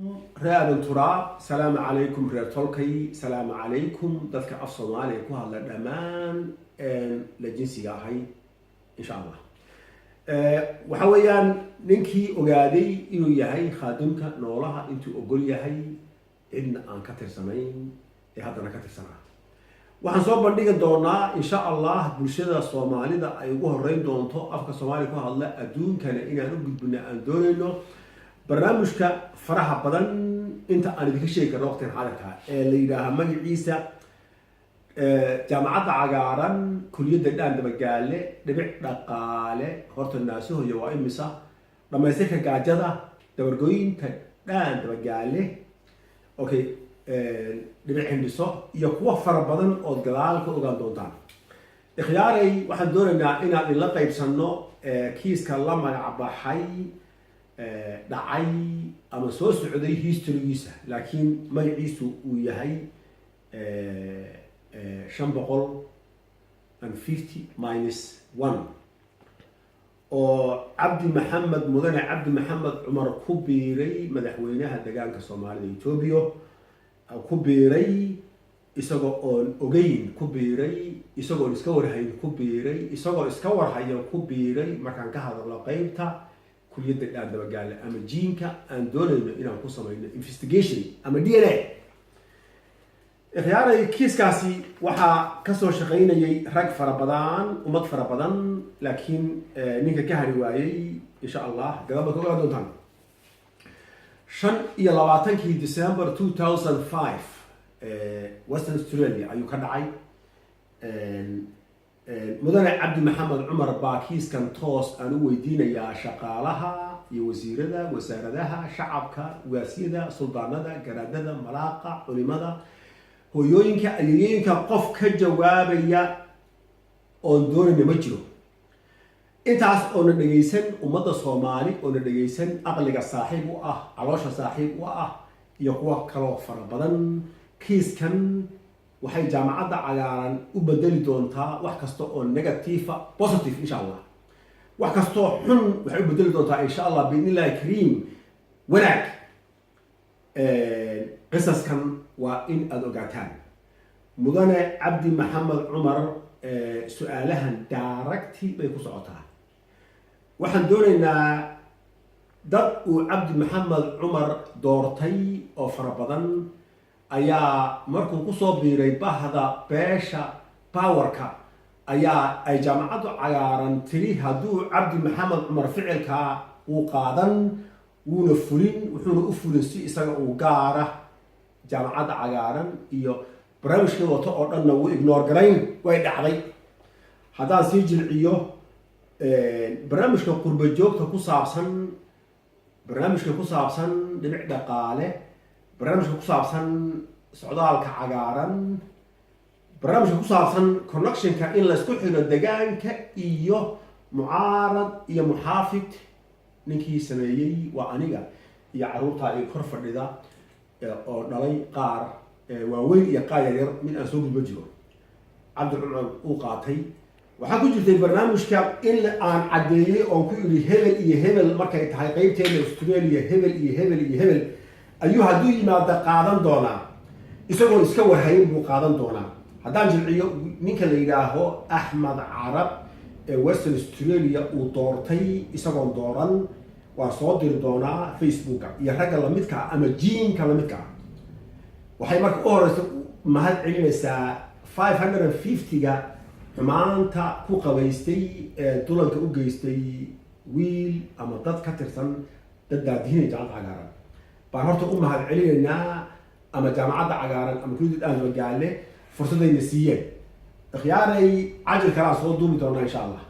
reer turaab salaam calaykum reer tolkay salaam calaykum dadka af soomaaliya ku hadla dhammaan la jinsiga ahay insha allah waxa weeyaan ninkii ogaaday inuu yahay khaadimka noolaha intuu ogol yahay cidna aan ka tirsanayn ee haddana ka tirsanaa waxaan soo bandhigi doonaa insha allah bulshada soomaalida ay ugu horeyn doonto afka soomaaliya ku hadla adduunkana inaan u gudbina aan doonayno barnaamijka faraha badan inta aan idinka sheegi karno waqtigan xaadirka ee la yidhaaha magaciisa jaamacadda cagaaran kuliyadda dhaan dabagaale dhibic dhaqaale horta naasuhoya waa imisa dhamaystirka gaajada dabargooyinta dhaan dabagaale okay dhibic hindhiso iyo kuwa fara badan ood gadaal ka ogaan doontaan ikhyaaray waxaan doonaynaa inaan idinla qaybsanno kiiska la magac baxay dhacay ama soo socday historygiisa laakiin magaciisu uu yahay 550-1 oo cabdi maxamed mudane cabdi maxamed cumar ku biiray madaxweynaha deegaanka soomaalida Itoobiya ku biiray isagoo oon ogeyn ku biiray isagoo iska warhayn ku biiray isagoo iska warhayo ku biiray markaan ka hadalno qaybta kuliyadda dhaan dabagaale ama jiinka aan doonayno inaan ku samayno investigation ama DNA ikhyaaray kiiskaasi waxaa kasoo shaqaynayay rag fara badan ummad fara badan laakiin ninka ka hari waayey insha allah gadaba ka ogaan doontaan 25 December 2005 Western Australia ayuu ka dhacay mudane cabdi maxamed cumar baa kiiskan toos aan u weydiinayaa shaqaalaha iyo wasiirada wasaaradaha shacabka ugaasiyada suldaanada garaadada malaaqa culimada hooyooyinka ayeeyooyinka qof ka jawaabaya oon doonayna ma jiro intaas oona dhegaysan ummadda soomaali oona dhegaysan aqliga saaxiib u ah caloosha saaxiib u ah iyo kuwa kaloo fara badan kiiskan waxay jaamacadda cagaaran u bedeli doontaa wax kasta oo negative positive insha allah wax kastoo xun waxay u bedeli doontaa insha allah biidnillahi kariim wanaag qisaskan waa in aada ogaataan mudane cabdi maxamed cumar su-aalahan daaragti bay ku socotaa waxaan doonaynaa dad uu cabdi maxamed cumar doortay oo fara badan ayaa markuu kusoo biiray bahda beesha powerka ayaa ay jaamacaddu cagaaran tiri hadduu cabdi maxamed cumar ficilkaa uu qaadan wuuna fulin wuxuuna u fulin si isaga uu gaara jaamacadda cagaaran iyo barnaamijkii wato oo dhanna wuu ignore garayn way dhacday haddaan sii jilciyo barnaamijka qurba joogta ku saabsan barnaamijka ku saabsan dhibic dhaqaale barnaamijka ku saabsan socdaalka cagaaran barnaamijka ku saabsan connectionka in laysku xiro degaanka iyo mucaarad iyo muxaafid ninkii sameeyey waa aniga iyo caruurta ay kor fadhida oo dhalay qaar waaweyn iyo qaar yaryar mid aan soo gudba jiro cabdi cumar uu qaatay waxaa ku jirtay barnaamijka in aan caddeeyey oo ku yidhi hebel iyo hebel markay tahay qaybteeda Australia hebel iyo hebel iyo hebel ayuu hadduu yimaado qaadan doonaa isagoo iska warhayn buu qaadan doonaa haddaan jilciyo ninka la yidhaaho axmed carab ee Western Australia uu doortay isagoon dooran waan soo diri doonaa Facebooka iyo ragga lamidka ama jiinka lamidka waxay marka u horeysa mahad celinaysaa 550ga xumaanta ku qabaystay ee dulanka u geystay wiil ama dad ka tirsan dad daadihinay jaamacadda cagaaran baan horta u mahad celinaynaa ama jaamacadda cagaaran ama kuliyadda dhaan dabagaale fursadayna siiyeen ikhyaaray cajil kalaan soo duubi doonaa insha allah